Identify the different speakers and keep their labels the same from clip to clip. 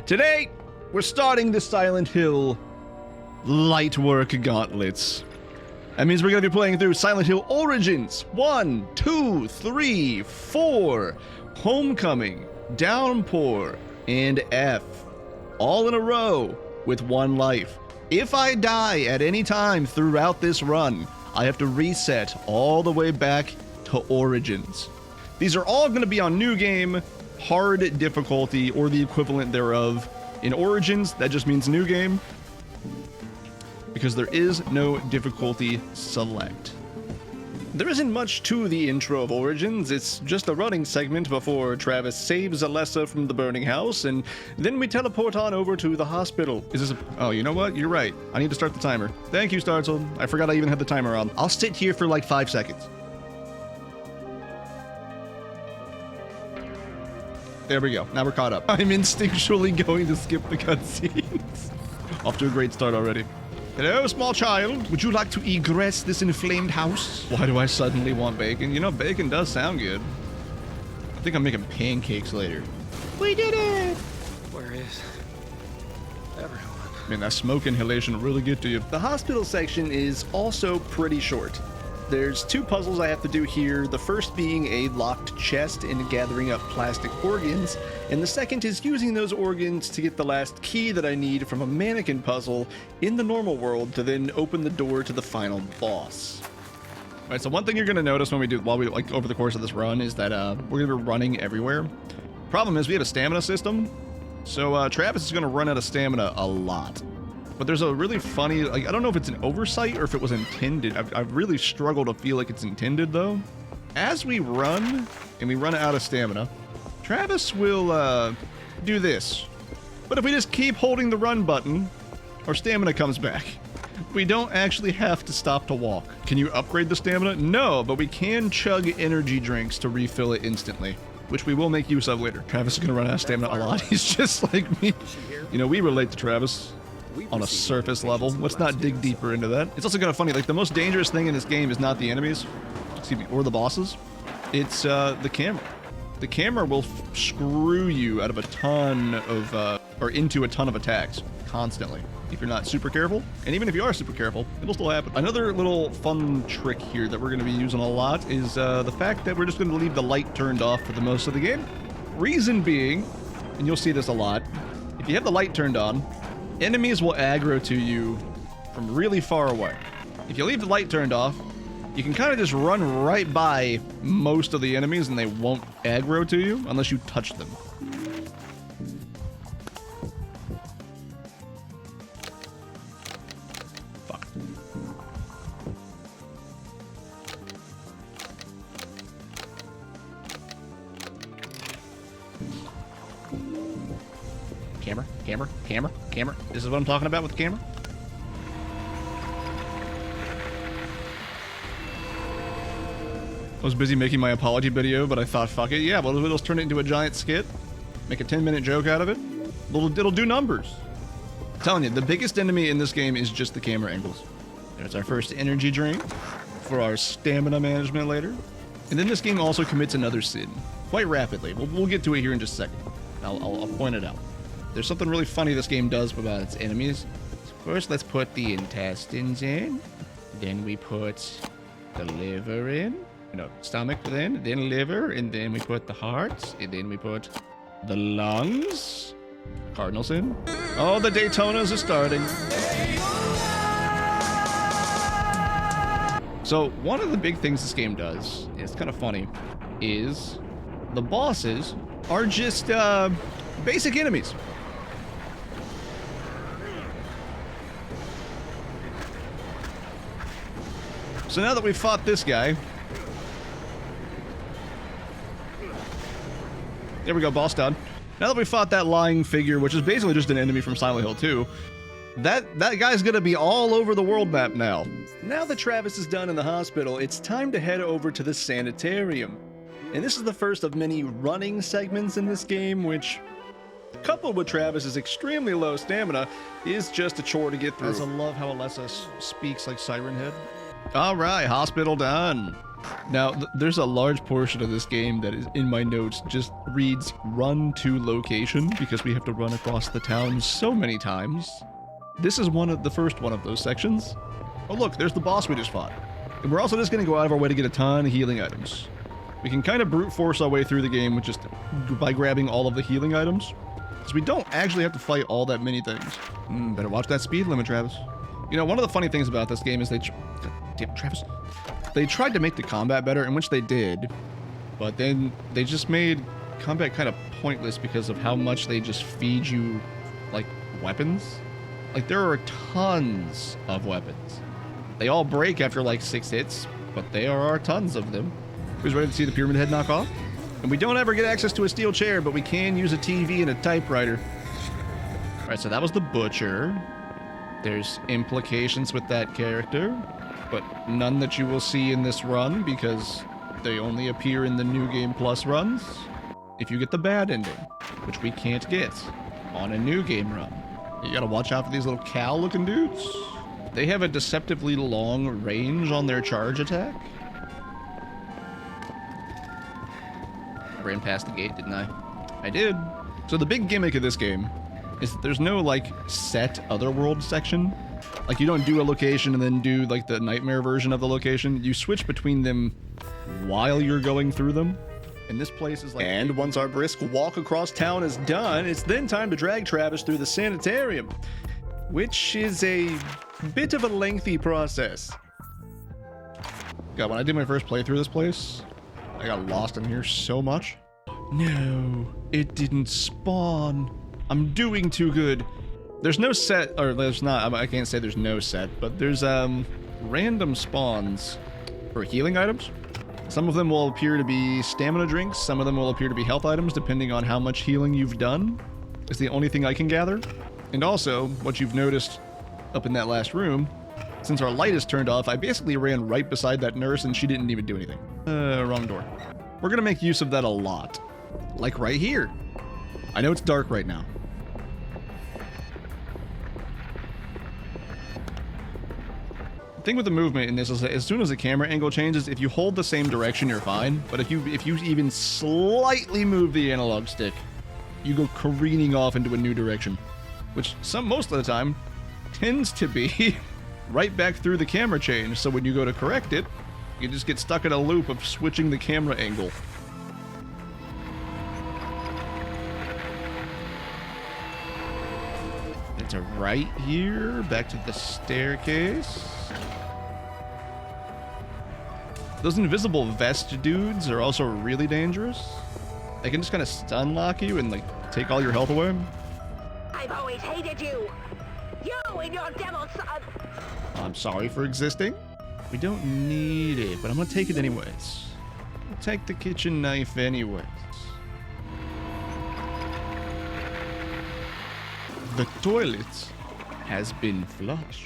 Speaker 1: Today, we're starting the Silent Hill light work gauntlets. That means we're going to be playing through Silent Hill Origins 1, 2, 3, 4, Homecoming, Downpour, and F. All in a row with one life. If I die at any time throughout this run, I have to reset all the way back to Origins. These are all going to be on New Game, Hard difficulty, or the equivalent thereof. In Origins, that just means New Game, because there is no difficulty select. There isn't much to the intro of Origins. It's just a running segment before Travis saves Alessa from the burning house, and then we teleport on over to the hospital. Is this a... Oh, you know what? You're right. I need to start the timer. Thank you, Starzel. I forgot I even had the timer on. I'll sit here for like 5 seconds. There we go. Now we're caught up. I'm instinctually going to skip the cutscenes. Off to a great start already. Hello, small child. Would you like to egress this inflamed house? Why do I suddenly want bacon? You know, bacon does sound good. I think I'm making pancakes later. We did it!
Speaker 2: Where is everyone?
Speaker 1: Man, that smoke inhalation will really get to you. The hospital section is also pretty short. There's 2 puzzles I have to do here, the first being a locked chest and gathering up plastic organs, and the second is using those organs to get the last key that I need from a mannequin puzzle in the normal world to then open the door to the final boss. Alright, so one thing you're going to notice when we do, over the course of this run, is that we're going to be running everywhere. Problem is we have a stamina system, so Travis is going to run out of stamina a lot. But there's a really funny, I don't know if it's an oversight or if it was intended. I've really struggled to feel like it's intended, though. As we run, and we run out of stamina, Travis will do this. But if we just keep holding the run button, our stamina comes back. We don't actually have to stop to walk. Can you upgrade the stamina? No, but we can chug energy drinks to refill it instantly, which we will make use of later. Travis is going to run out of stamina a lot. He's just like me. You know, we relate to Travis on a surface level. Let's not dig deeper into that. It's also kind of funny, like the most dangerous thing in this game is not the enemies, excuse me, or the bosses. It's the camera. The camera will screw you out of a ton of, or into a ton of attacks constantly if you're not super careful. And even if you are super careful, it'll still happen. Another little fun trick here that we're going to be using a lot is the fact that we're just going to leave the light turned off for the most of the game. Reason being, and you'll see this a lot, if you have the light turned on, enemies will aggro to you from really far away. If you leave the light turned off, you can kind of just run right by most of the enemies and they won't aggro to you unless you touch them. Fuck. Camera, camera, camera, camera. This is what I'm talking about with the camera. I was busy making my apology video, but I thought, fuck it, yeah, well, let's turn it into a giant skit. Make a 10-minute joke out of it. It'll do numbers. I'm telling you, the biggest enemy in this game is just the camera angles. There's our first energy drink for our stamina management later. And then this game also commits another sin, quite rapidly. We'll get to it here in just a second. I'll point it out. There's something really funny this game does about its enemies. First, let's put the intestines in. Then we put the liver in. No, stomach then liver, and then we put the heart, and then we put the lungs. Cardinals in. Oh, the Daytonas are starting. So, one of the big things this game does, it's kind of funny, is the bosses are just basic enemies. So now that we've fought this guy, there we go, boss done. Now that we fought that lying figure, which is basically just an enemy from Silent Hill 2, that guy's gonna be all over the world map now. Now that Travis is done in the hospital, it's time to head over to the Sanitarium. And this is the first of many running segments in this game, which, coupled with Travis's extremely low stamina, is just a chore to get through. I love how Alessa speaks like Siren Head. All right, hospital done. Now, there's a large portion of this game that is in my notes just reads run to location because we have to run across the town so many times. This is the first one of those sections. Oh look, there's the boss we just fought. And we're also just going to go out of our way to get a ton of healing items. We can kind of brute force our way through the game with just by grabbing all of the healing items. Because we don't actually have to fight all that many things. Better watch that speed limit, Travis. You know, one of the funny things about this game is damn, Travis. They tried to make the combat better, in which they did, but then they just made combat kind of pointless because of how much they just feed you, like, weapons. Like, there are tons of weapons. They all break after, like, 6 hits, but there are tons of them. Who's ready to see the Pyramid Head knock off? And we don't ever get access to a steel chair, but we can use a TV and a typewriter. Alright, so that was the Butcher. There's implications with that character, but none that you will see in this run because they only appear in the New Game Plus runs. If you get the bad ending, which we can't get on a New Game run. You gotta watch out for these little cow-looking dudes. They have a deceptively long range on their charge attack. I ran past the gate, didn't I? I did. So the big gimmick of this game is that there's no, like, set otherworld section. Like, you don't do a location and then do, like, the nightmare version of the location. You switch between them while you're going through them. And this place is like... And once our brisk walk across town is done, it's then time to drag Travis through the Sanitarium, which is a bit of a lengthy process. God, when I did my first playthrough of this place, I got lost in here so much. No, it didn't spawn. I'm doing too good. There's no set, or there's not, I can't say there's no set, but there's random spawns for healing items. Some of them will appear to be stamina drinks, some of them will appear to be health items, depending on how much healing you've done. It's the only thing I can gather. And also, what you've noticed up in that last room, since our light is turned off, I basically ran right beside that nurse and she didn't even do anything. Wrong door. We're gonna make use of that a lot. Like right here. I know it's dark right now. The thing with the movement in this is that as soon as the camera angle changes, if you hold the same direction, you're fine. But if you even slightly move the analog stick, you go careening off into a new direction. Which most of the time tends to be right back through the camera change. So when you go to correct it, you just get stuck in a loop of switching the camera angle. It's a right here, back to the staircase. Those invisible vest dudes are also really dangerous. They can just kind of stun lock you and like take all your health away.
Speaker 2: I've always hated you. You and your devil son.
Speaker 1: I'm sorry for existing. We don't need it, but I'm gonna take it anyways. I'll take the kitchen knife anyways. The toilet has been flushed.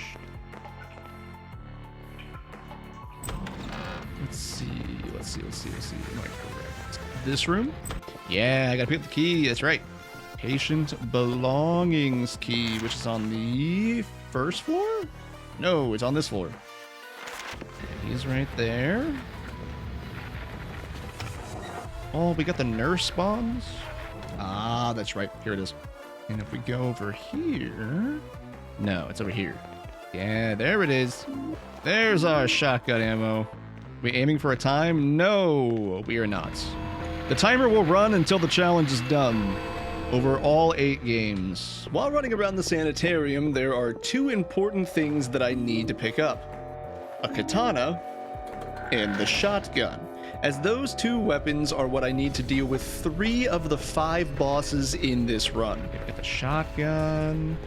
Speaker 1: Let's see. Am I correct? This room? Yeah, I gotta pick up the key. That's right. Patient belongings key, which is on the first floor? No, it's on this floor. He's right there. Oh, we got the nurse spawns. Ah, that's right. Here it is. And if we go over here... No, it's over here. Yeah, there it is. There's our shotgun ammo. We aiming for a time? No, we are not. The timer will run until the challenge is done. Over all 8 games. While running around the Sanitarium, there are 2 important things that I need to pick up. A katana and the shotgun, as those 2 weapons are what I need to deal with 3 of the 5 bosses in this run. We get the shotgun.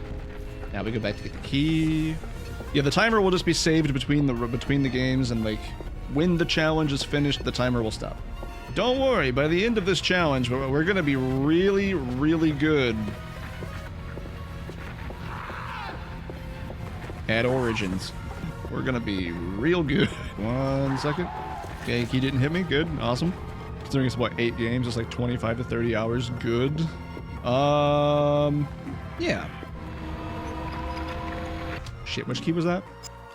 Speaker 1: Now we go back to get the key. Yeah, the timer will just be saved between the games, and like when the challenge is finished, the timer will stop. Don't worry, by the end of this challenge, we're gonna be really, really good at Origins. We're gonna be real good. 1 second. Okay, he didn't hit me. Good. Awesome. Considering it's what, 8 games, it's like 25 to 30 hours. Good. Yeah. Shit, which key was that?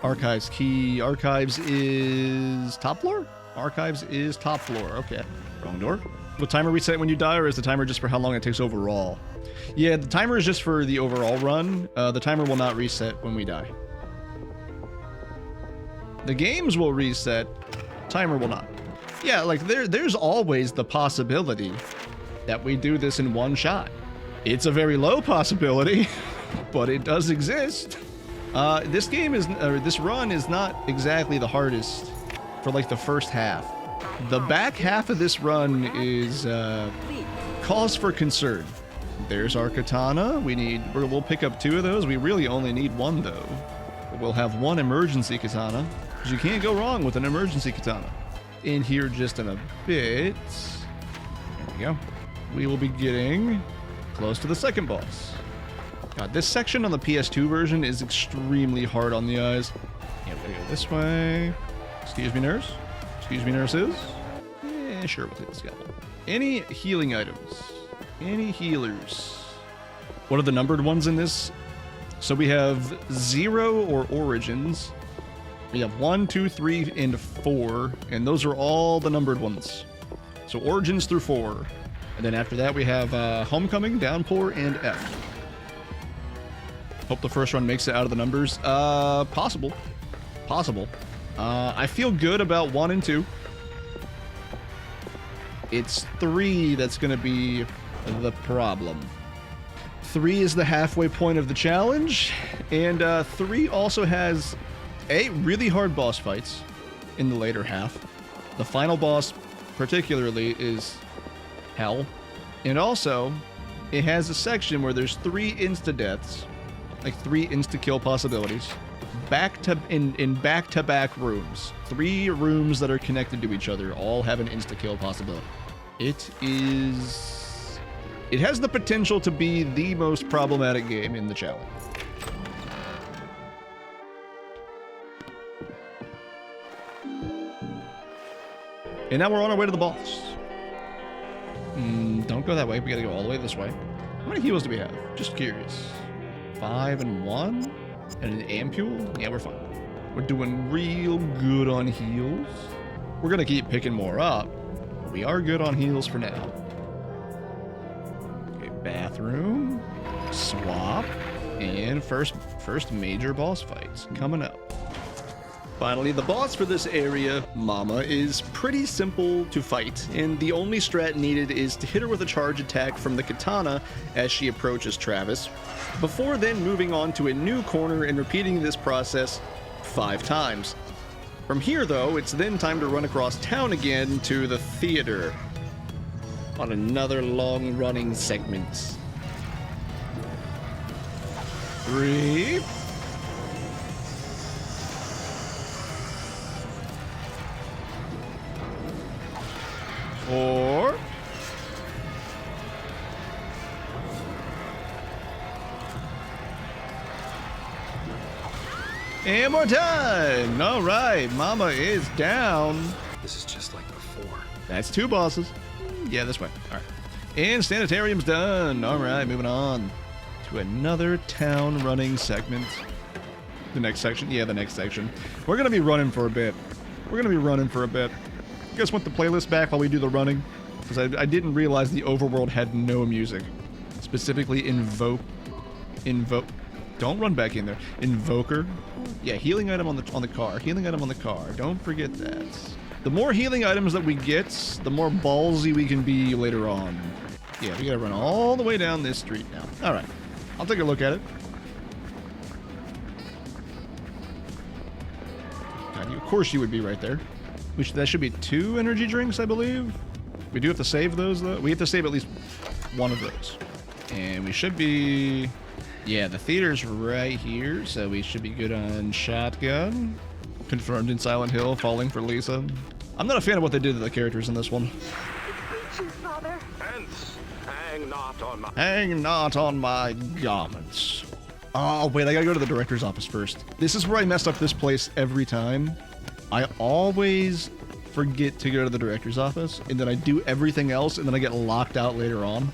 Speaker 1: Archives key. Archives is top floor? Archives is top floor. Okay. Wrong door. Will timer reset when you die, or is the timer just for how long it takes overall? Yeah, the timer is just for the overall run. The timer will not reset when we die. The games will reset. Timer will not. Yeah, like there's always the possibility that we do this in one shot. It's a very low possibility, but it does exist. This run is not exactly the hardest for like the first half. The back half of this run is cause for concern. There's our katana. We'll pick up 2 of those. We really only need 1 though. We'll have 1 emergency katana, because you can't go wrong with an emergency katana. In here just in a bit. There we go. We will be getting close to the second boss. God, this section on the PS2 version is extremely hard on the eyes. Yeah, we gotta go this way. Excuse me, nurse. Excuse me, nurses. Yeah, sure, we'll take the scalpel. Any healing items? Any healers? What are the numbered ones in this? So we have 0 or origins. We have 1, 2, 3, and 4, and those are all the numbered ones. So origins through 4. And then after that we have Homecoming, Downpour, and F. Hope the first run makes it out of the numbers. Possible. Possible. I feel good about 1 and 2. It's 3 that's going to be the problem. 3 is the halfway point of the challenge, and 3 also has really hard boss fights in the later half. The final boss particularly is hell. And also, it has a section where there's 3 insta-deaths, like 3 insta-kill possibilities, in back-to-back rooms. 3 rooms that are connected to each other all have an insta-kill possibility. It has the potential to be the most problematic game in the challenge. And now we're on our way to the boss. Don't go that way. We gotta go all the way this way. How many heals do we have? Just curious. 5 and 1? And an ampule? Yeah, we're fine. We're doing real good on heals. We're gonna keep picking more up. But we are good on heals for now. Okay, bathroom. Swap. And first major boss fights coming up. Finally, the boss for this area, Mama, is pretty simple to fight, and the only strat needed is to hit her with a charge attack from the katana as she approaches Travis, before then moving on to a new corner and repeating this process 5 times. From here, though, it's then time to run across town again to the theater on another long-running segment. 3... 4... And we're done! Alright, Mama is down.
Speaker 3: This is just like before.
Speaker 1: That's 2 bosses. Yeah, this way. Alright. And Sanitarium's done. Alright, moving on to another town running segment. The next section? Yeah, the next section. We're gonna be running for a bit. You guys want the playlist back while we do the running? Because I didn't realize the overworld had no music. Specifically Invoke. Don't run back in there. Invoker. Yeah, healing item on the car. Healing item on the car. Don't forget that. The more healing items that we get, the more ballsy we can be later on. Yeah, we gotta run all the way down this street now. Alright. I'll take a look at it. God, of course you would be right there. That should be 2 energy drinks, I believe. We do have to save those, though. We have to save at least 1 of those. And we should be... Yeah, the theater's right here, so we should be good on shotgun. Confirmed in Silent Hill, falling for Lisa. I'm not a fan of what they did to the characters in this one.
Speaker 2: Beat you, Father.
Speaker 3: Hence, hang
Speaker 1: not on my garments. Oh, wait, I gotta go to the director's office first. This is where I mess up this place every time. I always forget to go to the director's office, and then I do everything else, and then I get locked out later on.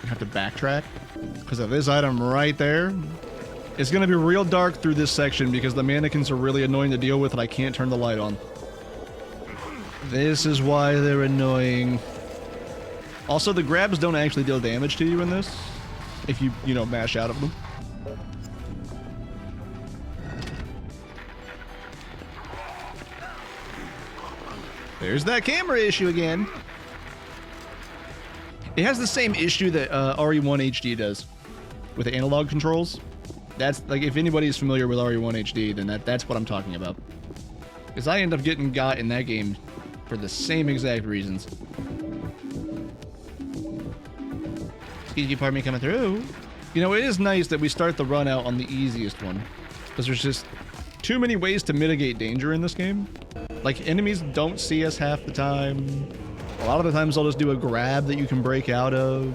Speaker 1: I have to backtrack, because of this item right there. It's going to be real dark through this section, because the mannequins are really annoying to deal with, and I can't turn the light on. This is why they're annoying. Also, the grabs don't actually deal damage to you in this, if you know, mash out of them. There's that camera issue again. It has the same issue that RE1 HD does with analog controls. That's like, if anybody's familiar with RE1 HD, then that's what I'm talking about. Because I end up getting got in that game for the same exact reasons. Excuse you, pardon me coming through. You know, it is nice that we start the run out on the easiest one, because there's just too many ways to mitigate danger in this game. Like, enemies don't see us half the time. A lot of the times they'll just do a grab that you can break out of.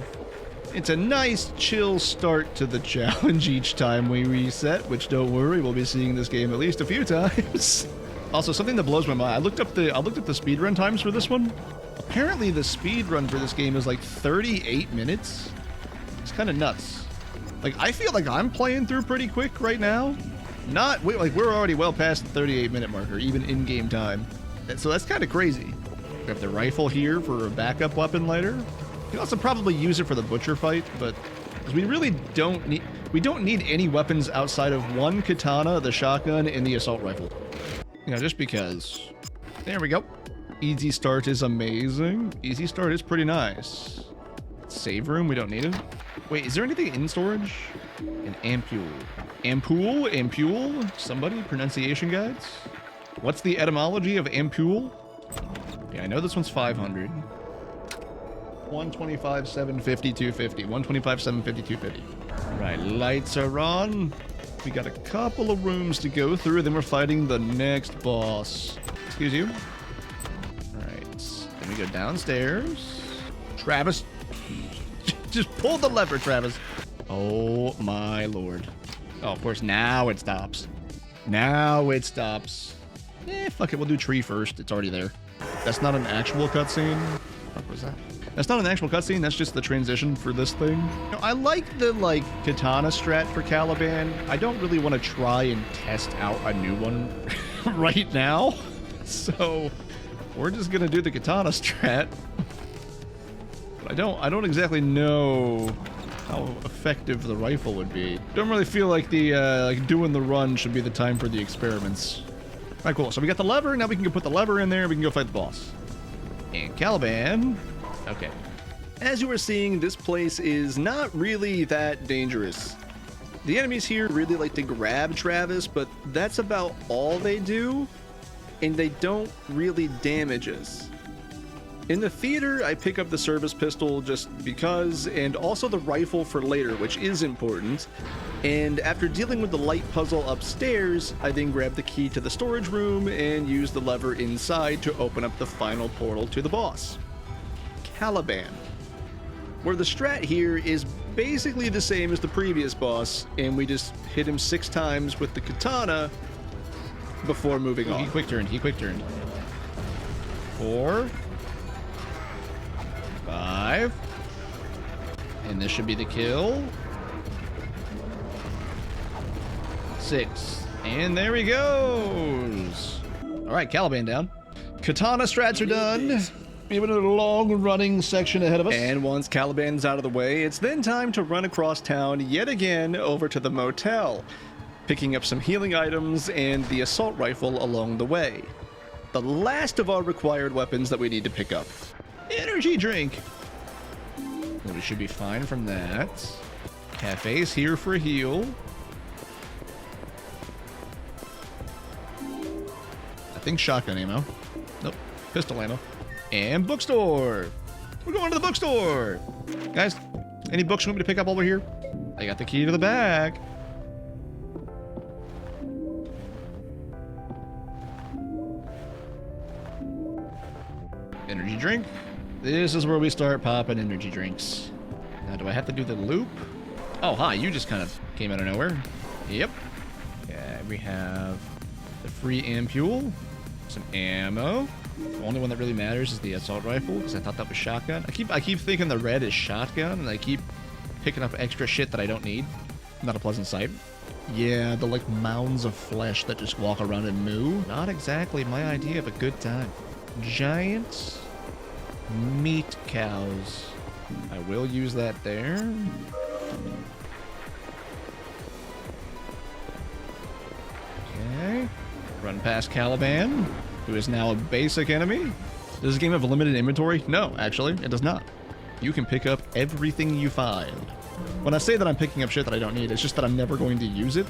Speaker 1: It's a nice, chill start to the challenge each time we reset, which, don't worry, we'll be seeing this game at least a few times. Also, something that blows my mind, I looked up the speedrun times for this one. Apparently the speedrun for this game is like 38 minutes. It's kind of nuts. Like, I feel like I'm playing through pretty quick right now. We're already well past the 38-minute marker, even in-game time. So that's kind of crazy. We have the rifle here for a backup weapon later. You can also probably use it for the butcher fight, but we really don't need any weapons outside of one katana, the shotgun, and the assault rifle. You know, just because. There we go. Easy start is amazing. Easy start is pretty nice. Save room, we don't need it. Wait, is there anything in storage? An ampule. Ampule? Ampule? Somebody? Pronunciation guides? What's the etymology of ampule? Yeah, I know this one's 500. 125, 750, 250. 125, 750, 250. Right, lights are on. We got a couple of rooms to go through, then we're fighting the next boss. Excuse you. Alright, then we go downstairs. Travis. Just pull the lever, Travis. Oh my lord. Oh, of course, now it stops. Now it stops. Fuck it, we'll do tree first. It's already there. That's not an actual cutscene. What was that? That's not an actual cutscene, that's just the transition for this thing. You know, I like the, katana strat for Caliban. I don't really want to try and test out a new one right now. So, we're just gonna do the katana strat. But I don't exactly know how effective the rifle would be. Don't really feel like the, doing the run should be the time for the experiments. Alright, cool. So we got the lever, now we can go put the lever in there, we can go fight the boss. And Caliban. Okay. As you were seeing, this place is not really that dangerous. The enemies here really like to grab Travis, but that's about all they do, and they don't really damage us. In the theater, I pick up the service pistol just because, and also the rifle for later, which is important. And after dealing with the light puzzle upstairs, I then grab the key to the storage room and use the lever inside to open up the final portal to the boss, Caliban. Where the strat here is basically the same as the previous boss, and we just hit him 6 times with the katana before moving on. He quick turned. 4, 5, and this should be the kill. 6, and there he goes. All right, Caliban down. Katana strats are done. We have a long running section ahead of us. And once Caliban's out of the way, it's then time to run across town yet again over to the motel, picking up some healing items and the assault rifle along the way. The last of our required weapons that we need to pick up. Energy drink. We should be fine from that. Cafe's here for a heal. I think shotgun ammo. Nope, pistol ammo. And bookstore. We're going to the bookstore. Guys, any books you want me to pick up while we're here? I got the key to the bag. Energy drink. This is where we start popping energy drinks. Now, do I have to do the loop? Oh, hi, you just kind of came out of nowhere. Yep. Yeah, we have the free ampule, some ammo. The only one that really matters is the assault rifle, because I thought that was shotgun. I keep thinking the red is shotgun, and I keep picking up extra shit that I don't need. Not a pleasant sight. Yeah, the mounds of flesh that just walk around and moo. Not exactly my idea of a good time. Giant meat cows. I will use that there. Okay. Run past Caliban, who is now a basic enemy. Does this game have a limited inventory? No, actually, it does not. You can pick up everything you find. When I say that I'm picking up shit that I don't need, it's just that I'm never going to use it.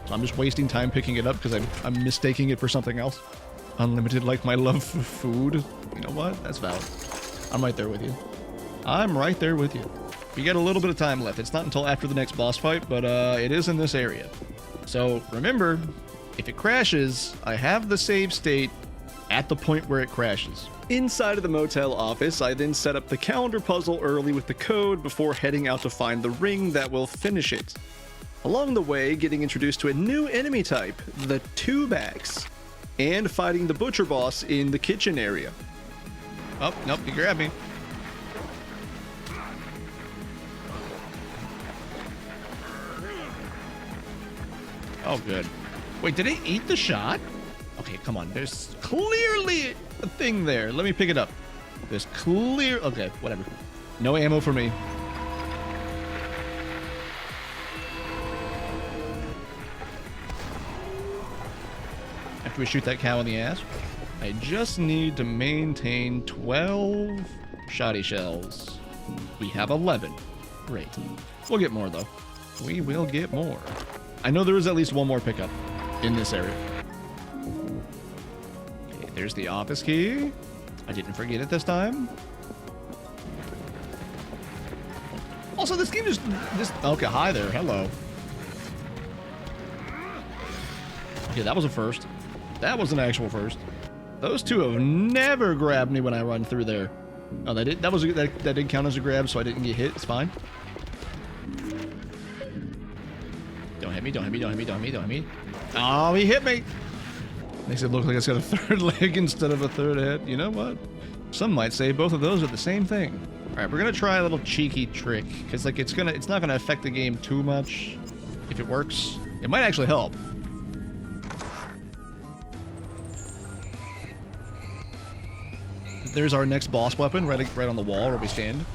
Speaker 1: So I'm just wasting time picking it up because I'm mistaking it for something else. Unlimited like my love for food. You know what? That's valid. I'm right there with you. I'm right there with you. We got a little bit of time left. It's not until after the next boss fight, but it is in this area. So remember, if it crashes, I have the save state at the point where it crashes. Inside of the motel office, I then set up the calendar puzzle early with the code before heading out to find the ring that will finish it. Along the way, getting introduced to a new enemy type, the two-backs, and fighting the butcher boss in the kitchen area. Oh, nope, you grabbed me. Oh, good. Wait, did it eat the shot? Okay, come on. There's clearly a thing there. Let me pick it up. There's clear... Okay, whatever. No ammo for me. After we shoot that cow in the ass, I just need to maintain 12 shoddy shells. We have 11. Great. We'll get more, though. We will get more. I know there is at least one more pickup in this area. Okay, there's the office key. I didn't forget it this time. Also, this game just... Okay, hi there. Hello. Okay, that was a first. That was an actual first. Those two have never grabbed me when I run through there. Oh, that did count as a grab, so I didn't get hit. It's fine. Don't hit me, don't hit me, don't hit me, don't hit me, don't hit me. Oh, he hit me! Makes it look like it's got a third leg instead of a third head. You know what? Some might say both of those are the same thing. Alright, we're gonna try a little cheeky trick. Because, like, it's not gonna affect the game too much if it works. It might actually help. There's our next boss weapon right on the wall where we stand.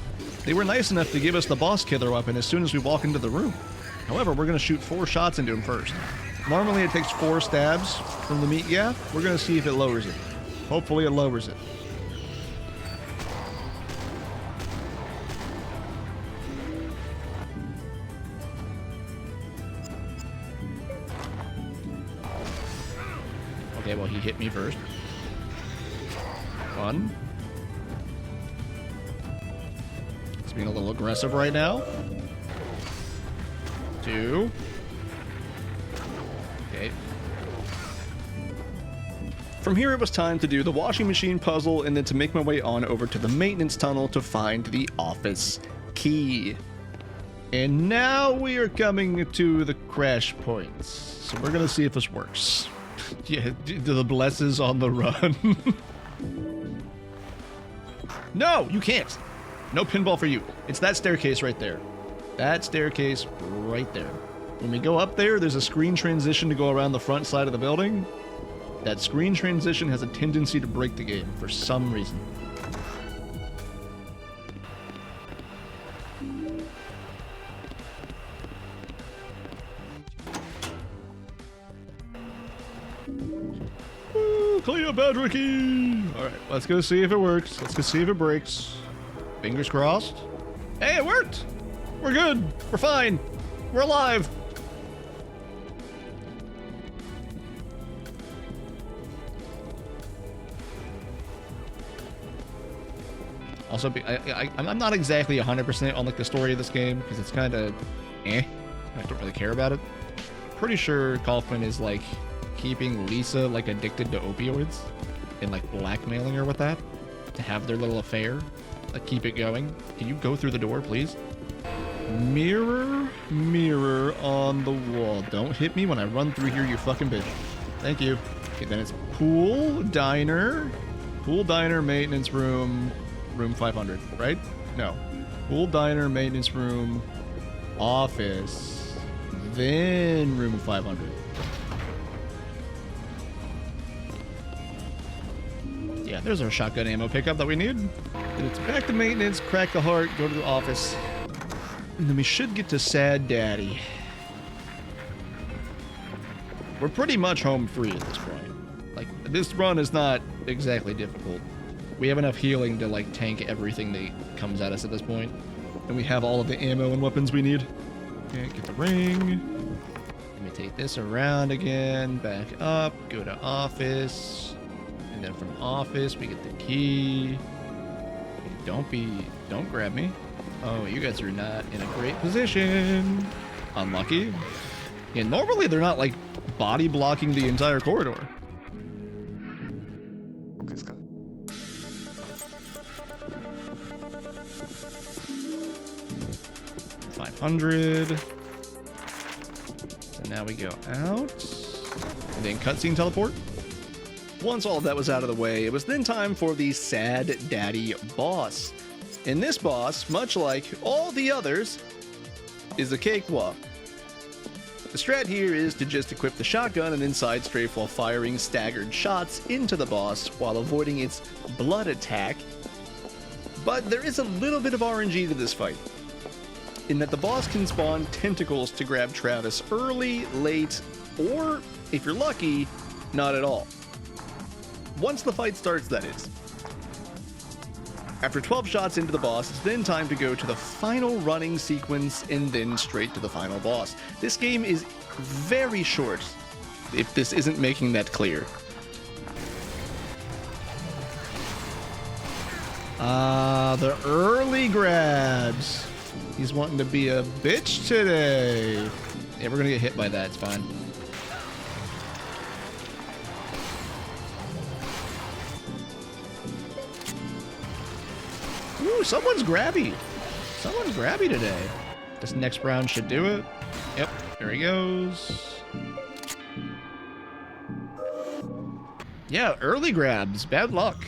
Speaker 1: They were nice enough to give us the boss killer weapon as soon as we walk into the room. However, we're going to shoot 4 shots into him first. Normally it takes 4 stabs from the meat gap. We're going to see if it lowers it. Hopefully it lowers it. Okay, well, he hit me first. 1. He's being a little aggressive right now. 2. Okay. From here, it was time to do the washing machine puzzle and then to make my way on over to the maintenance tunnel to find the office key. And now we are coming to the crash points. So we're gonna see if this works. Yeah, the blesses on the run. No, you can't. No pinball for you. It's that staircase right there. That staircase right there. When we go up there, there's a screen transition to go around the front side of the building. That screen transition has a tendency to break the game for some reason. Ooh, Cleopatra key! Alright, let's go see if it works. Let's go see if it breaks. Fingers crossed. Hey, it worked! We're good! We're fine! We're alive! Also, I'm not exactly 100% on like the story of this game because it's kind of I don't really care about it. Pretty sure Kaufman is like keeping Lisa like addicted to opioids and like blackmailing her with that to have their little affair. Like keep it going. Can you go through the door, please? Mirror, mirror on the wall. Don't hit me when I run through here, you fucking bitch. Thank you. Okay, then it's pool, diner, maintenance room. Room 500, right? No. Pool, diner, maintenance room, office, then room 500. Yeah, There's our shotgun ammo pickup that we need. And it's back to maintenance, crack the heart, go to the office. And then we should get to Sad Daddy. We're pretty much home free at this point. Like, this run is not exactly difficult. We have enough healing to, like, tank everything that comes at us at this point. And we have all of the ammo and weapons we need. Okay, get the ring. Let me take this around again, back up, go to office. And then from office, we get the key. Okay, don't grab me. Oh, you guys are not in a great position. Unlucky. Yeah, normally they're not, like, body blocking the entire corridor. 500. So now we go out. And then cutscene teleport. Once all of that was out of the way, it was then time for the Sad Daddy boss. And this boss, much like all the others, is a cakewalk. The strat here is to just equip the shotgun and then side strafe while firing staggered shots into the boss while avoiding its blood attack. But there is a little bit of RNG to this fight, in that the boss can spawn tentacles to grab Travis early, late, or, if you're lucky, not at all. Once the fight starts, that is. After 12 shots into the boss, it's then time to go to the final running sequence and then straight to the final boss. This game is very short, if this isn't making that clear. The early grabs. He's wanting to be a bitch today. Yeah, we're gonna get hit by that, it's fine. Ooh, someone's grabby. Someone's grabby today. This next round should do it. Yep, there he goes. Yeah, early grabs. Bad luck.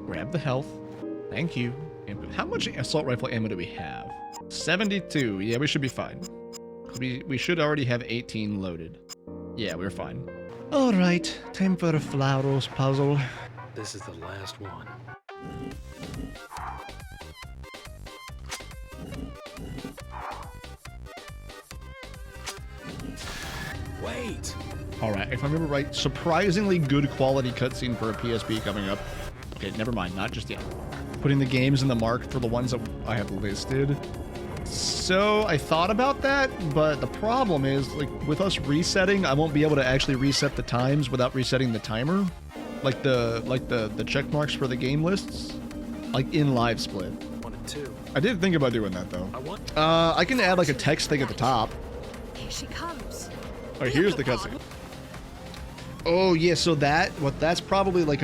Speaker 1: Grab the health. Thank you. How much assault rifle ammo do we have? 72. Yeah, we should be fine. We should already have 18 loaded. Yeah, we're fine. All right, time for a Flauros puzzle.
Speaker 3: This is the last one. Wait!
Speaker 1: Alright, if I remember right, surprisingly good quality cutscene for a PSP coming up. Okay, never mind, not just yet. Putting the games in the mark for the ones that I have listed. So I thought about that, but the problem is, like, with us resetting, I won't be able to actually reset the times without resetting the timer. Like the check marks for the game lists, like in live split.
Speaker 3: 1 and 2.
Speaker 1: I did think about doing that though. I can add like a text thing at the top.
Speaker 2: Here she comes.
Speaker 1: All right, here's the cutscene. Oh yeah, so that's probably like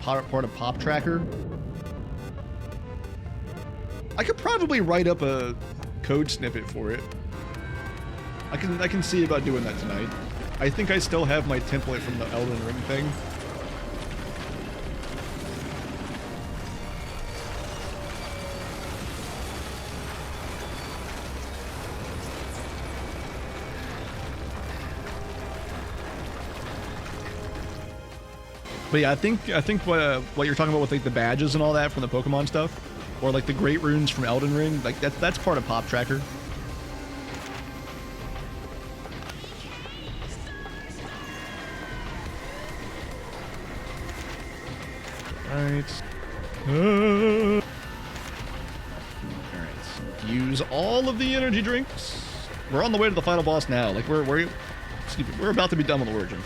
Speaker 1: part of Pop Tracker. I could probably write up a code snippet for it. I can see about doing that tonight. I think I still have my template from the Elden Ring thing. But yeah, I think what you're talking about with like the badges and all that from the Pokemon stuff, or like the Great Runes from Elden Ring, like that's part of Pop Tracker. Alright. Alright. Use all of the energy drinks. We're on the way to the final boss now. Like we're about to be done with Origins.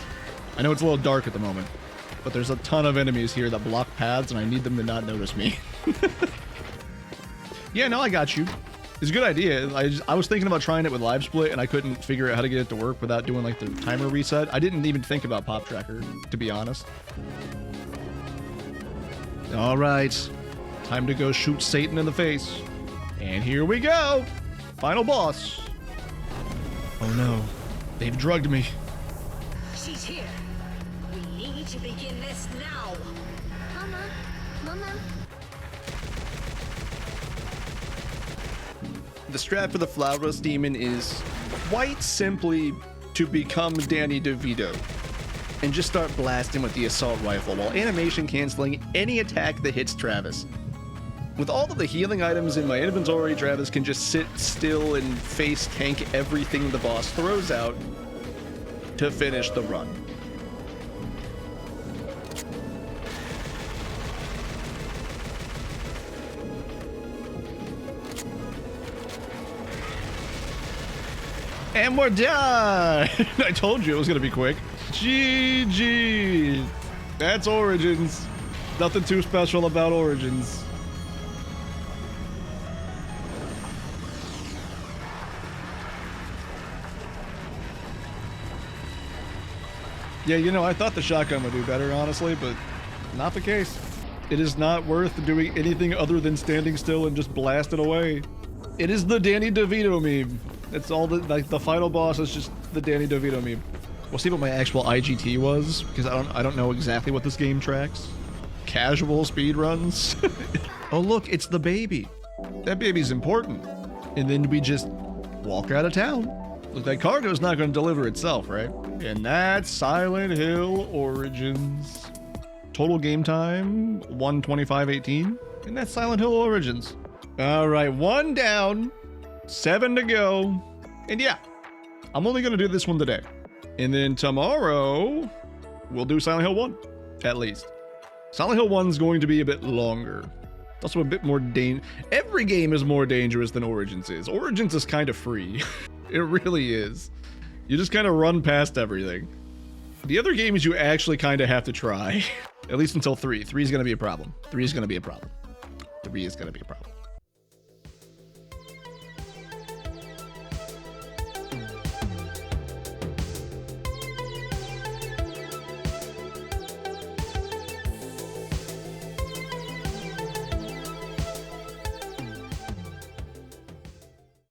Speaker 1: I know it's a little dark at the moment, but there's a ton of enemies here that block paths, and I need them to not notice me. Yeah, no, I got you. It's a good idea. I was thinking about trying it with Live Split, and I couldn't figure out how to get it to work without doing like the timer reset. I didn't even think about Pop Tracker, to be honest. All right, time to go shoot Satan in the face. And here we go. Final boss. Oh no, they've drugged me.
Speaker 2: She's here. We need to begin this now. Mama.
Speaker 1: The strat for the Flauros Demon is quite simply to become Danny DeVito. and just start blasting with the assault rifle while animation canceling any attack that hits Travis. With all of the healing items in my inventory, Travis can just sit still and face tank everything the boss throws out to finish the run. And we're done! I told you it was gonna be quick. GG! That's Origins. Nothing too special about Origins. Yeah, you know, I thought the shotgun would do better, honestly, but not the case. It is not worth doing anything other than standing still and just blast it away. It is the Danny DeVito meme. It's all like the final boss is just the Danny DeVito meme. We'll see what my actual IGT was, because I don't know exactly what this game tracks. Casual speed runs. Oh look, it's the baby. That baby's important. And then we just walk out of town. Look, that cargo's not going to deliver itself, right? And that's Silent Hill Origins. Total game time 1:25:18, and that's Silent Hill Origins. All right, 1 down, 7 to go, and yeah, I'm only gonna do this one today, and then tomorrow we'll do Silent Hill 1 at least. Silent Hill 1's going to be a bit longer. It's also a bit more every game is more dangerous than Origins is. Origins is kind of free. It really is. You just kind of run past everything. The other games you actually kind of have to try. At least until 3. 3 is going to be a problem. 3 is going to be a problem. 3 is going to be a problem.